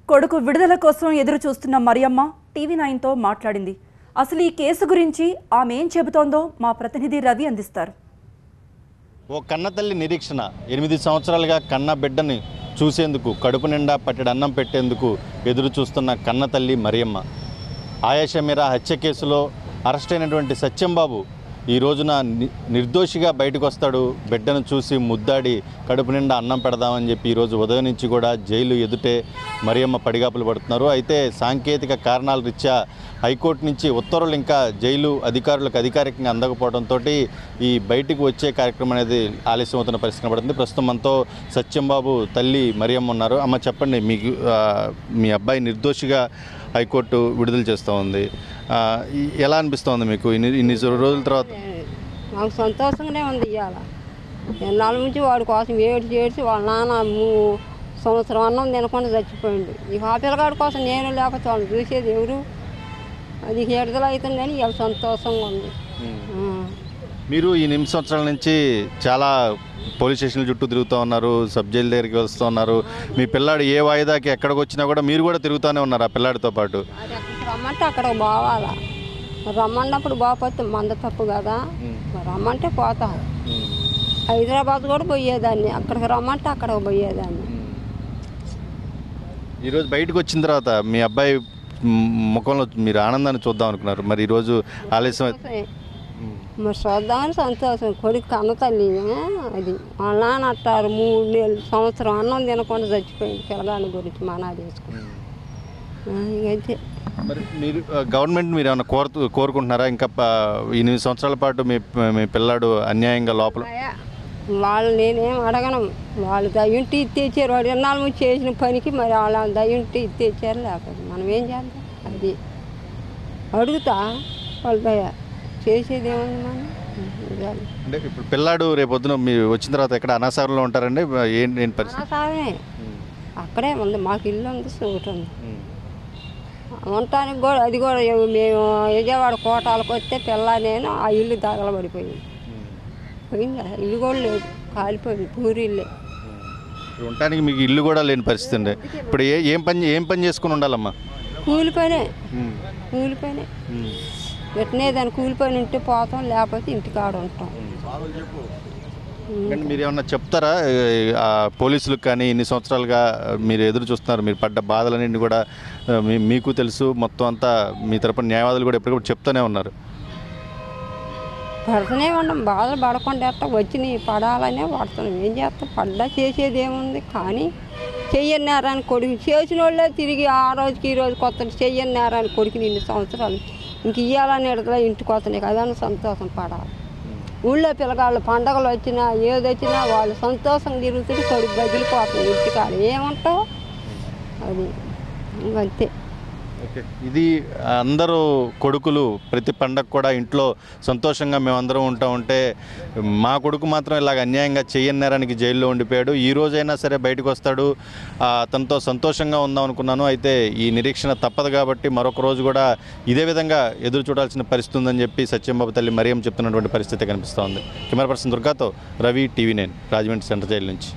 కొడుకు విడుదల కోసం ఎదురు చూస్తున్న మరియమ్మ టీవీ9తో మాట్లాడింది. అసలు ఈ కేసు గురించి ఆమె ఏం చెబుతోందో మా ప్రతినిధి రవి అందిస్తారు. ఓ కన్నతల్లి నిరీక్షణ 8 సంవత్సరాలుగా కన్న బిడ్డని చూసేందుకు కడుపు నిండా పట్టెడు అన్నం పెట్టేందుకు ఎదురు చూస్తున్న కన్నతల్లి మరియమ్మ. ఆయేషా మీరా హత్య కేసులో అరెస్ట్ అయినటువంటి సత్యంబాబు ఈ రోజున నిర్దోషిగా బయటకు వస్తాడు. బిడ్డను చూసి ముద్దాడి కడుపు నిండా అన్నం పెడదామని చెప్పి ఈరోజు ఉదయం నుంచి కూడా జైలు ఎదుటే మరియమ్మ పడిగాపులు పడుతున్నారు. అయితే సాంకేతిక కారణాల రీత్యా హైకోర్టు నుంచి ఉత్తర్వులు ఇంకా జైలు అధికారులకు అధికారికంగా అందకపోవడంతో ఈ బయటికి వచ్చే కార్యక్రమం అనేది ఆలస్యం అవుతున్న పరిస్థితి కనబడుతుంది. ప్రస్తుతం మనతో సత్యంబాబు తల్లి మరియమ్మ ఉన్నారు. అమ్మ చెప్పండి, మీకు మీ అబ్బాయి నిర్దోషిగా హైకోర్టు విడుదల చేస్తూ ఉంది, ఎలా అనిపిస్తోంది మీకు ఇన్ని రోజుల తర్వాత? నాకు సంతోషంగానే ఉంది. ఇవాళ ఎన్నాళ్ళ నుంచి వాడి కోసం ఏడ్చి వాళ్ళ నాన్న సంవత్సరం అన్నం తినకుండా చచ్చిపోయింది. ఇక ఆ పిల్లగాడి కోసం నేను లేకపోతే వాళ్ళు చూసేది ఎవరు? అది విడుదల అవుతుందని ఇవాళ సంతోషంగా ఉంది. మీరు ఈ 8 సంవత్సరాల నుంచి చాలా పోలీస్ స్టేషన్ల చుట్టూ తిరుగుతూ ఉన్నారు, సబ్ జైలు దగ్గరికి వస్తూ ఉన్నారు. మీ పిల్లాడు ఏ వాయిదాకి ఎక్కడికి వచ్చినా కూడా మీరు కూడా తిరుగుతూనే ఉన్నారు ఆ పిల్లాడితో పాటు. అది అక్కడికి రమ్మంటే అక్కడికి పోవాలా, రమ్మన్నప్పుడు బాపోతే మంద తప్పు కదా, రమ్మంటే పోతా. హైదరాబాద్ కూడా పోయేదాన్ని, అక్కడికి రమ్మంటే అక్కడికి పోయేదాన్ని. ఈరోజు బయటకు వచ్చిన తర్వాత మీ అబ్బాయి ముఖంలో మీరు ఆనందాన్ని చూద్దాం అనుకున్నారు, మరి ఈరోజు ఆలస్యం మరి చూద్దామని సంతోషం. కొడుకు కన్న తల్లి అది వాళ్ళ నాన్న అంటారు 3 నెలలు సంవత్సరం అన్నం తినకుండా చచ్చిపోయింది పిల్లగాని గురించి మనా చేసుకుని. ఇంకైతే మరి మీరు గవర్నమెంట్ మీరు ఏమైనా కోరుకుంటున్నారా? ఇంకా 8 సంవత్సరాల పాటు మీ పిల్లాడు అన్యాయంగా లోపల వాళ్ళు నేనేం అడగను. వాళ్ళు దయ్యుంటి తెచ్చారు, వాడు ఎన్నాళ్ళ ముందు చేసిన పనికి మరి వాళ్ళ దయ్యుంటి తెచ్చారు, లేకపోతే మనం ఏం చేద్దాం? అది అడుగుతా వాళ్ళ దయ, చేసేది ఏముంది మనం. అంటే ఇప్పుడు పిల్లాడు రేపొద్దున మీరు వచ్చిన తర్వాత ఎక్కడ అనాసారంలో ఉంటారండి? ఏంటి పరిస్థితి? అనాసారమే, అక్కడే ఉంది, మాకు ఇల్లు ఉంది, చోటు ఉంది ఉండటానికి కూడా. అది కూడా మేము విజయవాడ కోటాలకు వస్తే పిల్ల నేను ఆ ఇల్లు తగలబడిపోయింది, పోయింది, ఇల్లు కూడా లేదు, కాలిపోయింది, పూరిల్లే. ఉండటానికి మీకు ఇల్లు కూడా లేని పరిస్థితి అండి. ఇప్పుడు ఏం పని చేసుకుని ఉండాలమ్మా? కూలిపోయినే పెట్టినే దాన్ని కూలిపోయి ఉంటే పోతాం, లేకపోతే ఇంటికాడ ఉంటాం. మీరు ఏమన్నా చెప్తారా పోలీసులకు? కానీ ఇన్ని సంవత్సరాలుగా మీరు ఎదురు చూస్తున్నారు, మీరు పడ్డ బాధలన్నింటినీ కూడా మీకు తెలుసు, మొత్తం అంతా మీ తరపున న్యాయవాదులు కూడా ఎప్పటికప్పుడు చెప్తూనే ఉన్నారు. పడుతూనే ఉన్నాం, బాధలు పడకుండా వచ్చి పడాలనే పడుతున్నాం. ఏం చేస్తాం? పడ్డా చేసేది ఏముంది? కానీ చెయ్యని నేరాన్ని కొడుకు చేసిన వాళ్ళే తిరిగి ఆ రోజుకి ఈ రోజు కొత్త చెయ్యని నేరాన్ని కొడుకుని 2 సంవత్సరాలు ఇంక ఇవ్వాలని ఎడతలో ఇంటికి వస్తున్నాయి కదా, సంతోషం పడాలి. ఊళ్ళో పిల్లగాళ్ళు పండగలు వచ్చినా ఏదొచ్చినా వాళ్ళు సంతోషంగా తిరుగుతుంది, కొడుకు బదిలిపోతుంది ఇంటికాడ. ఏమంటావు? అది అంతే. ఓకే, ఇది అందరూ కొడుకులు ప్రతి పండగ కూడా ఇంట్లో సంతోషంగా మేమందరం ఉంటా ఉంటే మా కొడుకు మాత్రం ఇలాగ అన్యాయంగా చెయ్యని నేరానికి జైల్లో ఉండిపోయాడు, ఈ రోజైనా సరే బయటకు వస్తాడు, అతనితో సంతోషంగా ఉందాం అనుకున్నాను. అయితే ఈ నిరీక్షణ తప్పదు కాబట్టి మరొక రోజు కూడా ఇదే విధంగా ఎదురు చూడాల్సిన పరిస్థితి ఉందని చెప్పి సత్యంబాబు తల్లి మరియమ్మ చెప్తున్నటువంటి పరిస్థితి కనిపిస్తోంది. కెమెరా పర్సన్ దుర్గాతో Ravi, TV nine Rajahmundry central jail నుంచి.